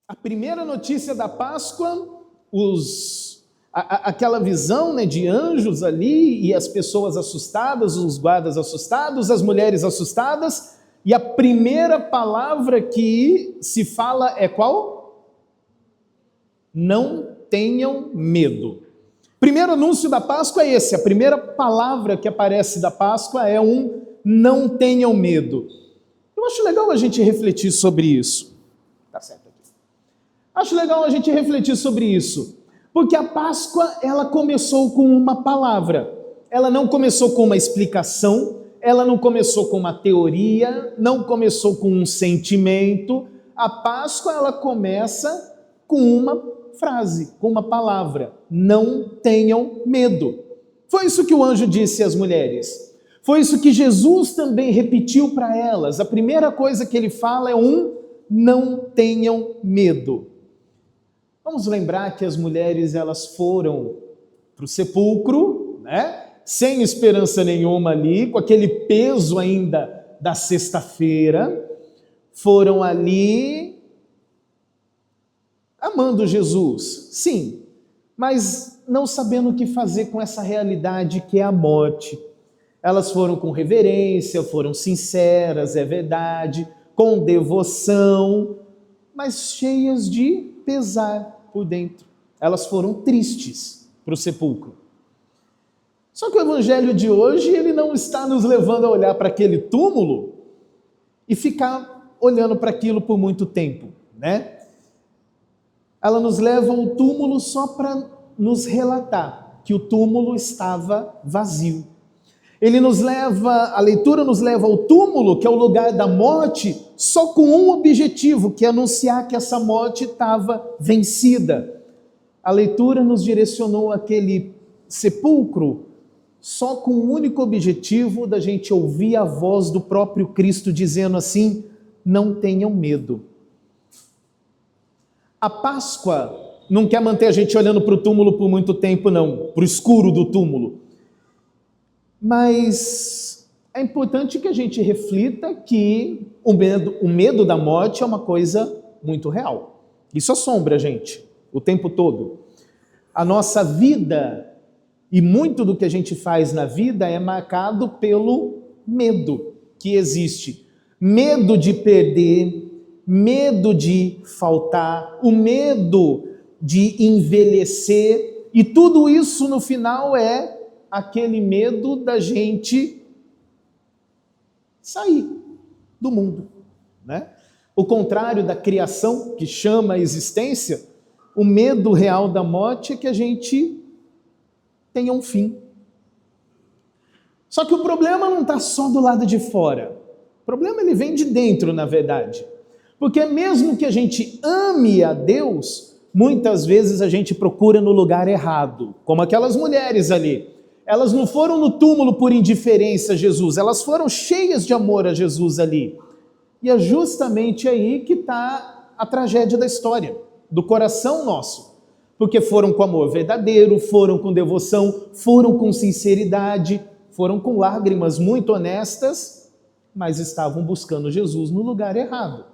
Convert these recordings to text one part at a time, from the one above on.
A primeira notícia da Páscoa, aquela visão, né, de anjos ali e as pessoas assustadas, os guardas assustados, as mulheres assustadas, e a primeira palavra que se fala é qual? Não tenham medo. Primeiro anúncio da Páscoa é esse, a primeira palavra que aparece da Páscoa é não tenham medo. Eu acho legal a gente refletir sobre isso. Tá certo aqui. Acho legal a gente refletir sobre isso, porque a Páscoa, ela começou com uma palavra. Ela não começou com uma explicação, ela não começou com uma teoria, não começou com um sentimento. A Páscoa, ela começa com uma frase, com uma palavra: não tenham medo. Foi isso que o anjo disse às mulheres. Foi isso que Jesus também repetiu para elas. A primeira coisa que ele fala é não tenham medo. Vamos lembrar que as mulheres, elas foram para o sepulcro, né? Sem esperança nenhuma ali, com aquele peso ainda da sexta-feira, foram ali amando Jesus, sim, mas não sabendo o que fazer com essa realidade que é a morte. Elas foram com reverência, foram sinceras, é verdade, com devoção, mas cheias de pesar por dentro. Elas foram tristes para o sepulcro. Só que o evangelho de hoje, ele não está nos levando a olhar para aquele túmulo e ficar olhando para aquilo por muito tempo, né? Ela nos leva ao túmulo só para nos relatar que o túmulo estava vazio. A leitura nos leva ao túmulo, que é o lugar da morte, só com um objetivo, que é anunciar que essa morte estava vencida. A leitura nos direcionou àquele sepulcro só com o único objetivo da gente ouvir a voz do próprio Cristo dizendo assim: não tenham medo. A Páscoa não quer manter a gente olhando para o túmulo por muito tempo, não, para o escuro do túmulo. Mas é importante que a gente reflita que o medo da morte é uma coisa muito real. Isso assombra a gente o tempo todo. A nossa vida e muito do que a gente faz na vida é marcado pelo medo que existe. Medo de perder, medo de faltar, o medo de envelhecer, e tudo isso no final é aquele medo da gente sair do mundo, né? O contrário da criação, que chama a existência, o medo real da morte é que a gente tenha um fim. Só que o problema não está só do lado de fora. O problema ele vem de dentro, na verdade. Porque mesmo que a gente ame a Deus, muitas vezes a gente procura no lugar errado, como aquelas mulheres ali. Elas não foram no túmulo por indiferença a Jesus, elas foram cheias de amor a Jesus ali. E é justamente aí que está a tragédia da história, do coração nosso. Porque foram com amor verdadeiro, foram com devoção, foram com sinceridade, foram com lágrimas muito honestas, mas estavam buscando Jesus no lugar errado.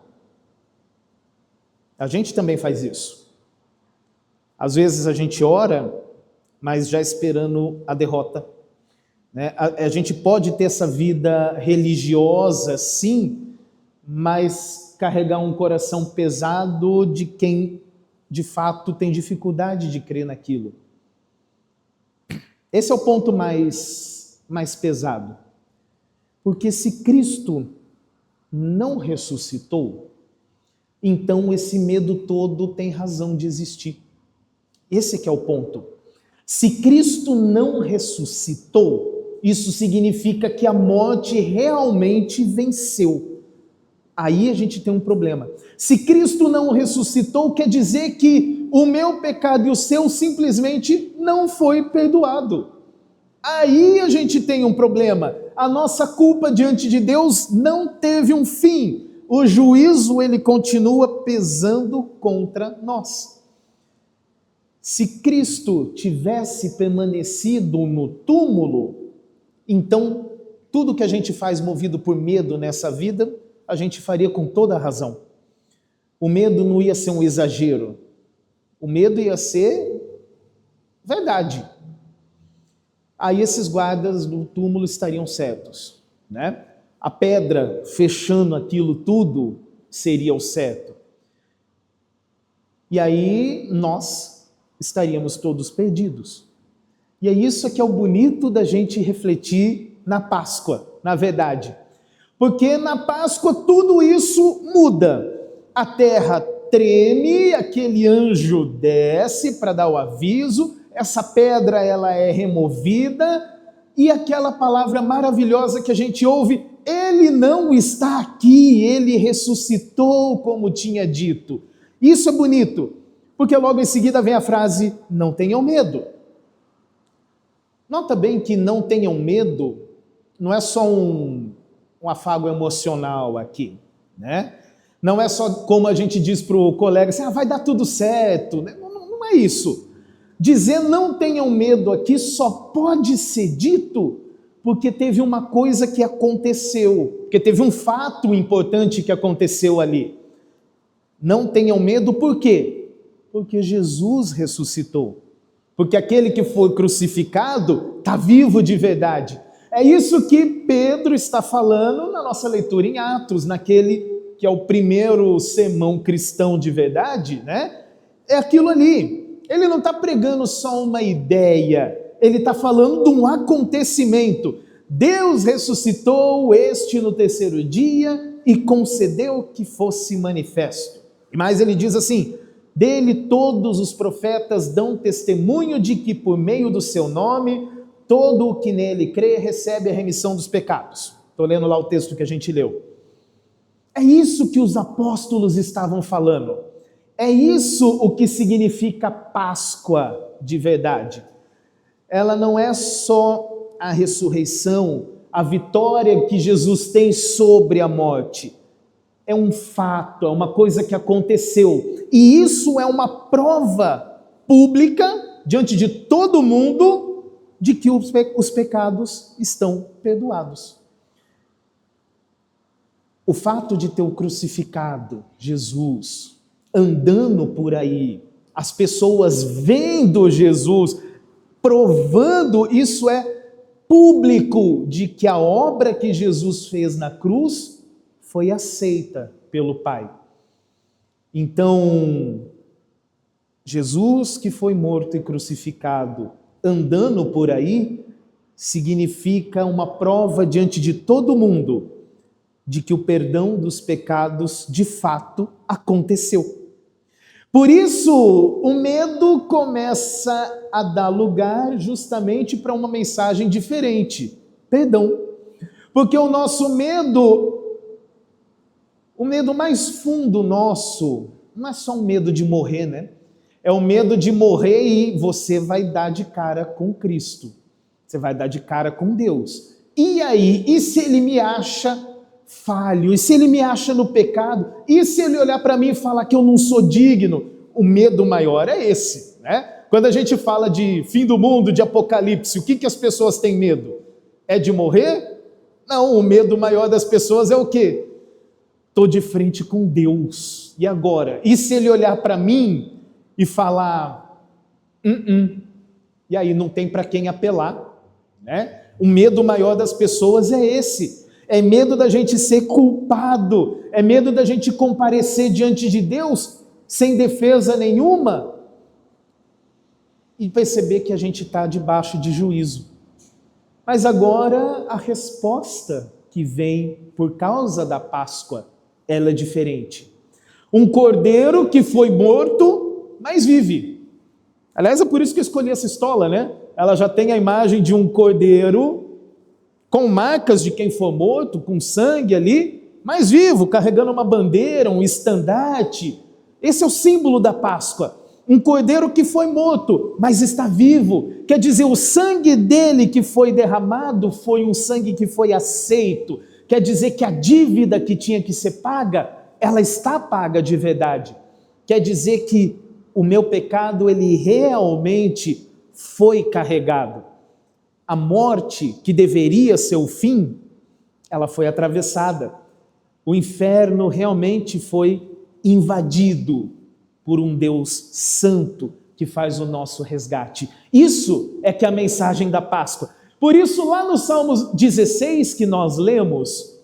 A gente também faz isso. Às vezes a gente ora, mas já esperando a derrota, né? A gente pode ter essa vida religiosa, sim, mas carregar um coração pesado de quem, de fato, tem dificuldade de crer naquilo. Esse é o ponto mais pesado. Porque se Cristo não ressuscitou, então esse medo todo tem razão de existir. Esse que é o ponto. Se Cristo não ressuscitou, isso significa que a morte realmente venceu. Aí a gente tem um problema. Se Cristo não ressuscitou, quer dizer que o meu pecado e o seu simplesmente não foi perdoado. Aí a gente tem um problema. A nossa culpa diante de Deus não teve um fim. O juízo, ele continua pesando contra nós. Se Cristo tivesse permanecido no túmulo, então tudo que a gente faz movido por medo nessa vida, a gente faria com toda a razão. o medo não ia ser um exagero. O medo ia ser verdade. Aí esses guardas do túmulo estariam certos, né? A pedra fechando aquilo tudo seria o certo. E aí nós estaríamos todos perdidos. E é isso que é o bonito da gente refletir na Páscoa, na verdade. Porque na Páscoa tudo isso muda. A terra treme, aquele anjo desce para dar o aviso, essa pedra ela é removida e aquela palavra maravilhosa que a gente ouve, ele não está aqui, ele ressuscitou como tinha dito. Isso é bonito, porque logo em seguida vem a frase, não tenham medo. Nota bem que não tenham medo não é só um afago emocional aqui, né? Não é só como a gente diz para o colega, assim, vai dar tudo certo. Não é isso. Dizer não tenham medo aqui só pode ser dito porque teve uma coisa que aconteceu, porque teve um fato importante que aconteceu ali. Não tenham medo, por quê? Porque Jesus ressuscitou. Porque aquele que foi crucificado está vivo de verdade. É isso que Pedro está falando na nossa leitura em Atos, naquele que é o primeiro sermão cristão de verdade, né? É aquilo ali. Ele não está pregando só uma ideia, ele está falando de um acontecimento. Deus ressuscitou este no terceiro dia e concedeu que fosse manifesto. E mais ele diz assim, dele todos os profetas dão testemunho de que por meio do seu nome, todo o que nele crê recebe a remissão dos pecados. Estou lendo lá o texto que a gente leu. É isso que os apóstolos estavam falando. É isso o que significa Páscoa de verdade. Ela não é só a ressurreição, a vitória que Jesus tem sobre a morte. É um fato, é uma coisa que aconteceu. E isso é uma prova pública, diante de todo mundo, de que os pecados estão perdoados. O fato de ter o crucificado, Jesus, andando por aí, as pessoas vendo Jesus, provando, isso é público de que a obra que Jesus fez na cruz foi aceita pelo Pai. Então, Jesus que foi morto e crucificado, andando por aí, significa uma prova diante de todo mundo de que o perdão dos pecados de fato aconteceu. Por isso, o medo começa a dar lugar justamente para uma mensagem diferente, perdão. Porque o nosso medo, o medo mais fundo nosso, não é só um medo de morrer, né? É o medo de morrer e você vai dar de cara com Cristo. Você vai dar de cara com Deus. E aí, e se ele me acha falho? E se ele me acha no pecado? E se ele olhar para mim e falar que eu não sou digno? O medo maior é esse, né? Quando a gente fala de fim do mundo, de apocalipse, o que as pessoas têm medo? É de morrer? Não, o medo maior das pessoas é o quê? Estou de frente com Deus. E agora? E se ele olhar para mim e falar, e aí não tem para quem apelar, né? O medo maior das pessoas é esse. É medo da gente ser culpado, é medo da gente comparecer diante de Deus sem defesa nenhuma e perceber que a gente está debaixo de juízo. Mas agora a resposta que vem por causa da Páscoa, ela é diferente. Um cordeiro que foi morto, mas vive. Aliás, é por isso que eu escolhi essa estola, né? Ela já tem a imagem de um cordeiro com marcas de quem for morto, com sangue ali, mas vivo, carregando uma bandeira, um estandarte. Esse é o símbolo da Páscoa. Um cordeiro que foi morto, mas está vivo. Quer dizer, o sangue dele que foi derramado foi um sangue que foi aceito. Quer dizer que a dívida que tinha que ser paga, ela está paga de verdade. Quer dizer que o meu pecado, ele realmente foi carregado. A morte, que deveria ser o fim, ela foi atravessada. O inferno realmente foi invadido por um Deus santo que faz o nosso resgate. Isso é que é a mensagem da Páscoa. Por isso, lá no Salmos 16 que nós lemos,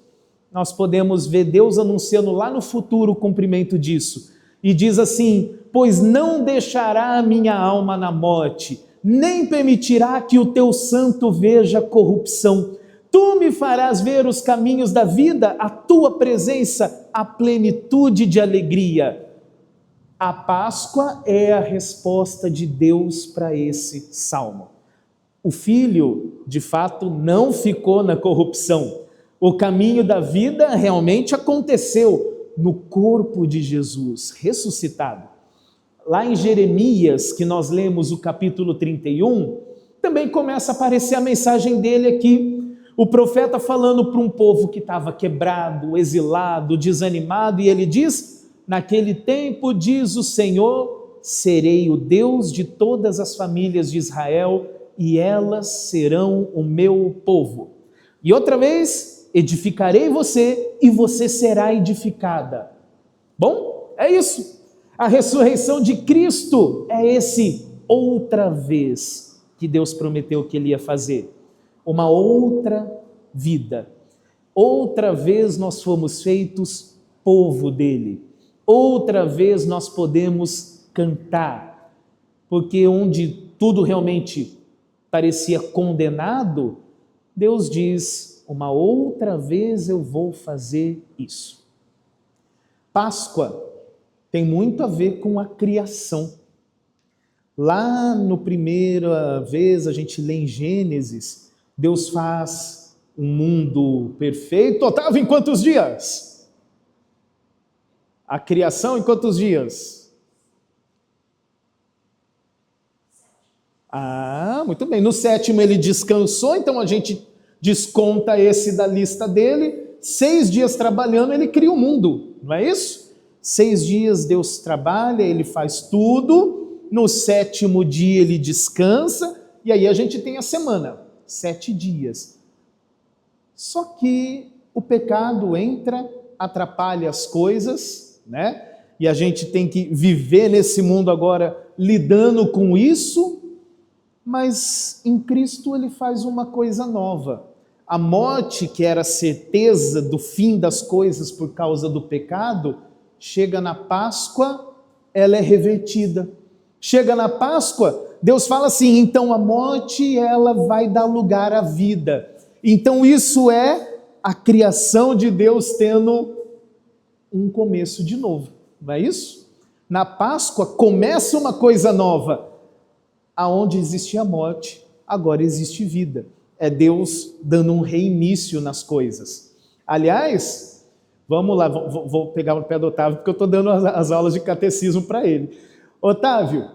nós podemos ver Deus anunciando lá no futuro o cumprimento disso. E diz assim: pois não deixará a minha alma na morte, nem permitirá que o teu santo veja corrupção. Tu me farás ver os caminhos da vida, a tua presença, a plenitude de alegria. A Páscoa é a resposta de Deus para esse salmo. O Filho, de fato, não ficou na corrupção. O caminho da vida realmente aconteceu no corpo de Jesus, ressuscitado. Lá em Jeremias, que nós lemos o capítulo 31, também começa a aparecer a mensagem dele aqui. O profeta falando para um povo que estava quebrado, exilado, desanimado, e ele diz: naquele tempo, diz o Senhor, serei o Deus de todas as famílias de Israel, e elas serão o meu povo. E outra vez, edificarei você, e você será edificada. Bom, é isso. A ressurreição de Cristo é esse outra vez que Deus prometeu que Ele ia fazer. Uma outra vida. Outra vez nós fomos feitos povo dele. Outra vez nós podemos cantar. Porque onde tudo realmente parecia condenado, Deus diz: uma outra vez eu vou fazer isso. Páscoa tem muito a ver com a criação. Lá no primeira vez a gente lê em Gênesis, Deus faz um mundo perfeito. Otávio, em quantos dias? A criação em quantos dias? Muito bem. No sétimo ele descansou, então a gente desconta esse da lista dele. 6 dias trabalhando, ele cria o mundo, não é isso? 6 dias Deus trabalha, ele faz tudo. No 7º dia ele descansa, e aí a gente tem a semana, 7 dias. Só que o pecado entra, atrapalha as coisas, né? E a gente tem que viver nesse mundo agora lidando com isso, mas em Cristo ele faz uma coisa nova. A morte, que era a certeza do fim das coisas por causa do pecado, chega na Páscoa, ela é revertida. Chega na Páscoa, Deus fala assim: então a morte, ela vai dar lugar à vida. Então isso é a criação de Deus tendo um começo de novo, não é isso? Na Páscoa começa uma coisa nova. Aonde existia morte, agora existe vida. É Deus dando um reinício nas coisas. Aliás, vamos lá, vou pegar o pé do Otávio, porque eu estou dando as aulas de catecismo para ele. Otávio,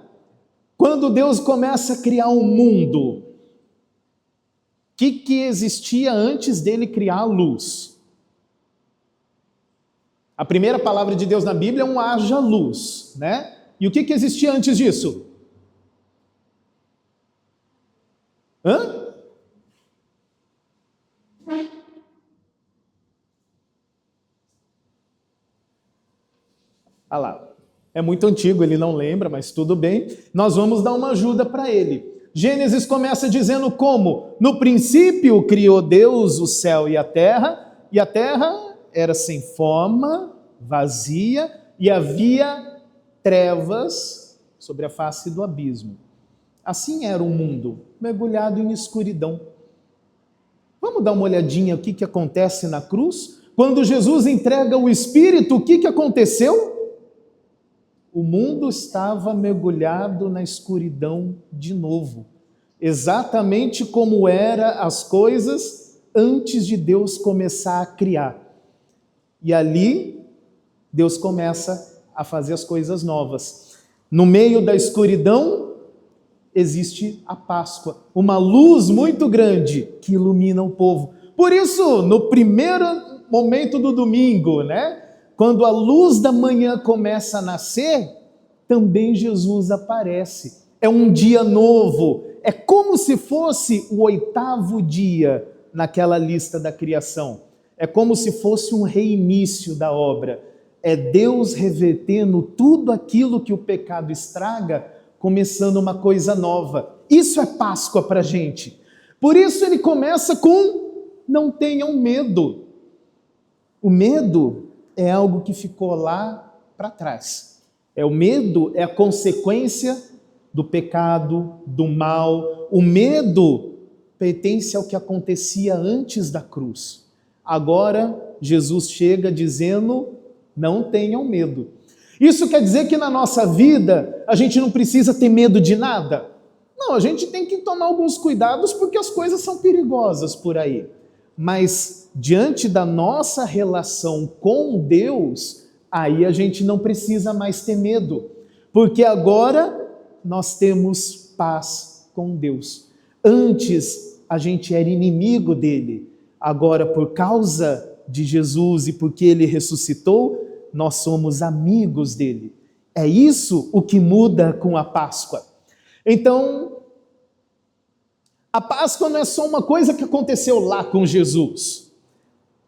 quando Deus começa a criar um mundo, o que existia antes dele criar a luz? A primeira palavra de Deus na Bíblia é um haja luz, né? E o que existia antes disso? Ah lá, é muito antigo, ele não lembra, mas tudo bem. Nós vamos dar uma ajuda para ele. Gênesis começa dizendo como? No princípio criou Deus o céu e a terra era sem forma, vazia, e havia trevas sobre a face do abismo. Assim era o mundo, mergulhado em escuridão. Vamos dar uma olhadinha o que acontece na cruz? Quando Jesus entrega o Espírito, o que aconteceu? O mundo estava mergulhado na escuridão de novo. Exatamente como eram as coisas antes de Deus começar a criar. E ali, Deus começa a fazer as coisas novas. No meio da escuridão, existe a Páscoa, uma luz muito grande que ilumina o povo. Por isso, no primeiro momento do domingo, né, quando a luz da manhã começa a nascer, também Jesus aparece. É um dia novo, é como se fosse o 8º dia naquela lista da criação. É como se fosse um reinício da obra. é Deus revertendo tudo aquilo que o pecado estraga, começando uma coisa nova. Isso é Páscoa para a gente. Por isso ele começa com: não tenham medo. O medo é algo que ficou lá para trás. O medo é a consequência do pecado, do mal. O medo pertence ao que acontecia antes da cruz. Agora, Jesus chega dizendo: não tenham medo. Isso quer dizer que na nossa vida a gente não precisa ter medo de nada? Não, a gente tem que tomar alguns cuidados porque as coisas são perigosas por aí. Mas diante da nossa relação com Deus, aí a gente não precisa mais ter medo, porque agora nós temos paz com Deus. Antes a gente era inimigo dele, agora por causa de Jesus e porque ele ressuscitou, nós somos amigos dele. É isso o que muda com a Páscoa. Então, a Páscoa não é só uma coisa que aconteceu lá com Jesus.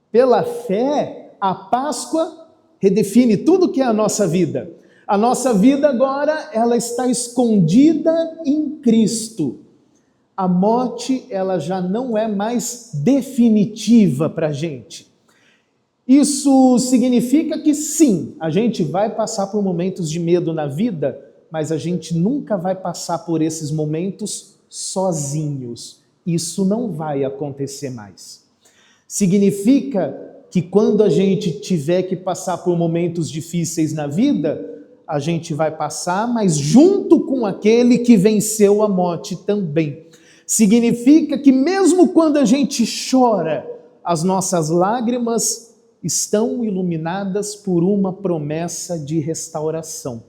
Pela fé, a Páscoa redefine tudo que é a nossa vida. A nossa vida agora, ela está escondida em Cristo. A morte, ela já não é mais definitiva para a gente. Isso significa que sim, a gente vai passar por momentos de medo na vida, mas a gente nunca vai passar por esses momentos sozinhos. Isso não vai acontecer mais. Significa que quando a gente tiver que passar por momentos difíceis na vida, a gente vai passar, mas junto com aquele que venceu a morte também. Significa que mesmo quando a gente chora, as nossas lágrimas estão iluminadas por uma promessa de restauração.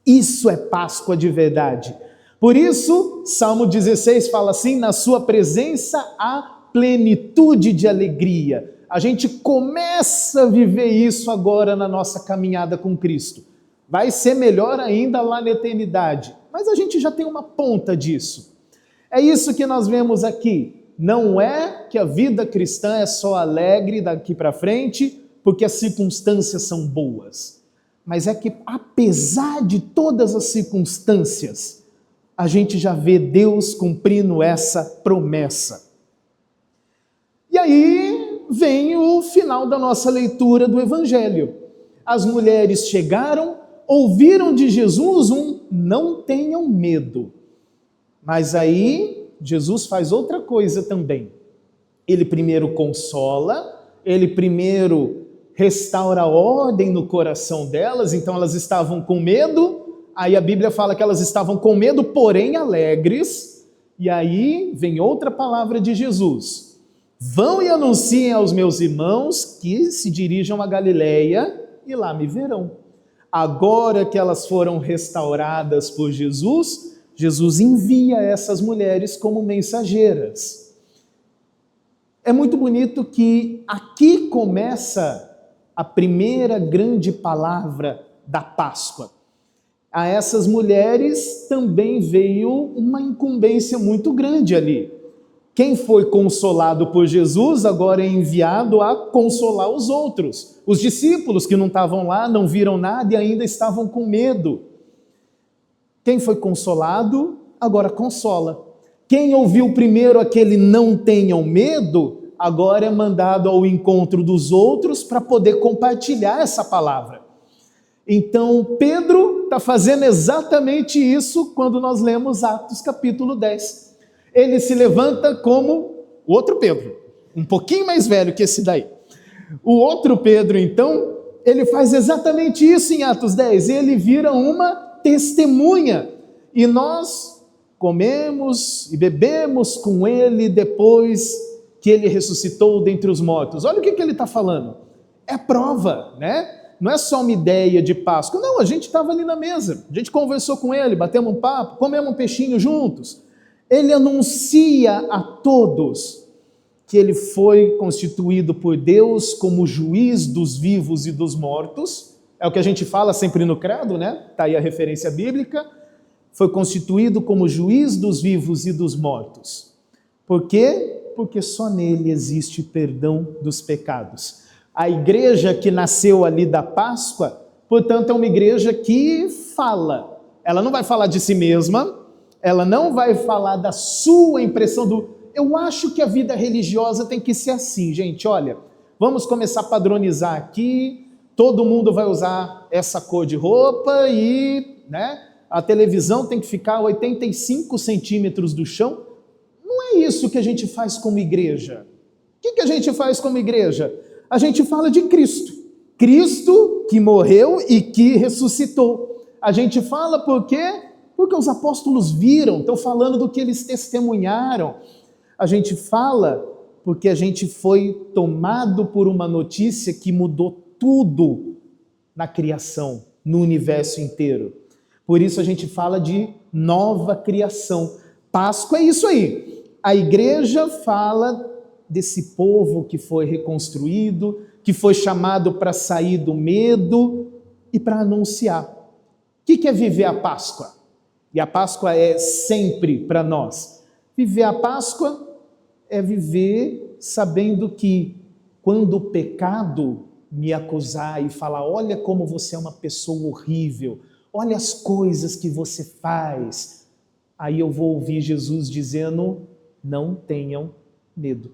Isso é Páscoa de verdade. Por isso, Salmo 16 fala assim: na sua presença há plenitude de alegria. A gente começa a viver isso agora na nossa caminhada com Cristo. Vai ser melhor ainda lá na eternidade, mas a gente já tem uma ponta disso. É isso que nós vemos aqui. Não é que a vida cristã é só alegre daqui para frente, porque as circunstâncias são boas. Mas é que, apesar de todas as circunstâncias, a gente já vê Deus cumprindo essa promessa. E aí vem o final da nossa leitura do Evangelho. As mulheres chegaram, ouviram de Jesus não tenham medo. Mas aí Jesus faz outra coisa também. Ele primeiro consola, ele primeiro restaura a ordem no coração delas, então elas estavam com medo, aí a Bíblia fala que elas estavam com medo, porém alegres, e aí vem outra palavra de Jesus: vão e anunciem aos meus irmãos que se dirijam a Galileia e lá me verão. Agora que elas foram restauradas por Jesus, Jesus envia essas mulheres como mensageiras. É muito bonito que aqui começa a primeira grande palavra da Páscoa. A essas mulheres também veio uma incumbência muito grande ali. Quem foi consolado por Jesus agora é enviado a consolar os outros. Os discípulos que não estavam lá, não viram nada e ainda estavam com medo. Quem foi consolado, agora consola. Quem ouviu primeiro aquele não tenham medo, agora é mandado ao encontro dos outros para poder compartilhar essa palavra. Então, Pedro está fazendo exatamente isso quando nós lemos Atos capítulo 10. Ele se levanta como o outro Pedro, um pouquinho mais velho que esse daí. O outro Pedro, então, ele faz exatamente isso em Atos 10. Ele vira uma testemunha. E nós comemos e bebemos com ele depois que ele ressuscitou dentre os mortos. Olha o que ele está falando. É prova, né? Não é só uma ideia de Páscoa. Não, a gente estava ali na mesa. A gente conversou com ele, batemos um papo, comemos um peixinho juntos. Ele anuncia a todos que ele foi constituído por Deus como juiz dos vivos e dos mortos. É o que a gente fala sempre no credo, né? Está aí a referência bíblica. Foi constituído como juiz dos vivos e dos mortos. Por quê? Porque só nele existe perdão dos pecados. A igreja que nasceu ali da Páscoa, portanto, é uma igreja que fala. Ela não vai falar de si mesma, ela não vai falar da sua impressão eu acho que a vida religiosa tem que ser assim, gente, olha, vamos começar a padronizar aqui, todo mundo vai usar essa cor de roupa e, a televisão tem que ficar a 85 centímetros do chão. Não é isso que a gente faz como igreja. O que a gente faz como igreja? A gente fala de Cristo. Cristo que morreu e que ressuscitou. A gente fala por quê? Porque os apóstolos viram, estão falando do que eles testemunharam. A gente fala porque a gente foi tomado por uma notícia que mudou tudo na criação, no universo inteiro. Por isso a gente fala de nova criação. Páscoa é isso aí. A igreja fala desse povo que foi reconstruído, que foi chamado para sair do medo e para anunciar. O que é viver a Páscoa? E a Páscoa é sempre para nós. Viver a Páscoa é viver sabendo que quando o pecado me acusar e falar, olha como você é uma pessoa horrível, olha as coisas que você faz, aí eu vou ouvir Jesus dizendo, não tenham medo.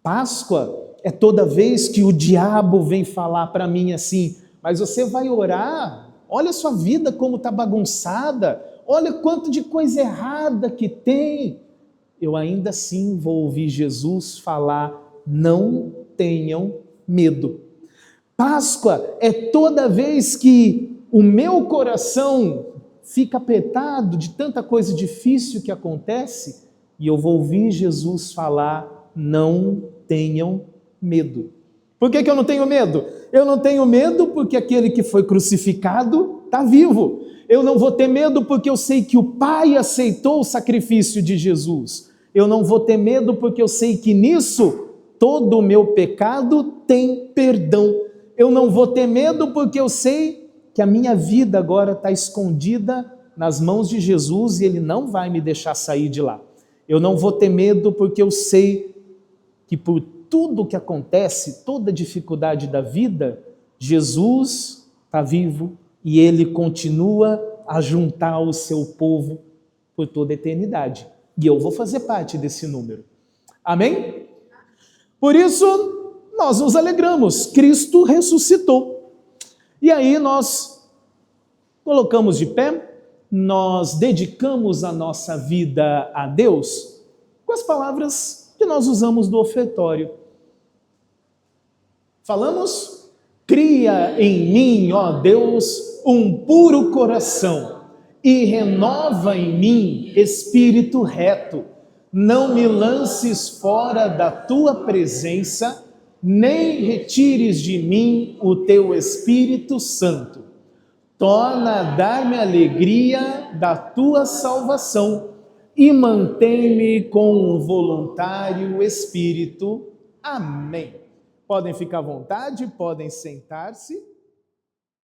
Páscoa é toda vez que o diabo vem falar para mim assim, mas você vai orar, olha a sua vida como está bagunçada, olha quanto de coisa errada que tem. Eu ainda assim vou ouvir Jesus falar, não tenham medo. Páscoa é toda vez que o meu coração fica apertado de tanta coisa difícil que acontece e eu vou ouvir Jesus falar, não tenham medo. Por que eu não tenho medo? Eu não tenho medo porque aquele que foi crucificado está vivo. Eu não vou ter medo porque eu sei que o Pai aceitou o sacrifício de Jesus. Eu não vou ter medo porque eu sei que nisso todo o meu pecado tem perdão. Eu não vou ter medo porque eu sei que a minha vida agora está escondida nas mãos de Jesus e Ele não vai me deixar sair de lá. Eu não vou ter medo porque eu sei que por tudo que acontece, toda dificuldade da vida, Jesus está vivo e Ele continua a juntar o seu povo por toda a eternidade. E eu vou fazer parte desse número. Amém? Por isso, nós nos alegramos. Cristo ressuscitou. E aí nós colocamos de pé, nós dedicamos a nossa vida a Deus com as palavras que nós usamos do ofertório. Falamos? Cria em mim, ó Deus, um puro coração e renova em mim espírito reto. Não me lances fora da tua presença, nem retires de mim o teu Espírito Santo. Torna a dar-me a alegria da tua salvação e mantém-me com um voluntário espírito. Amém. Podem ficar à vontade, podem sentar-se.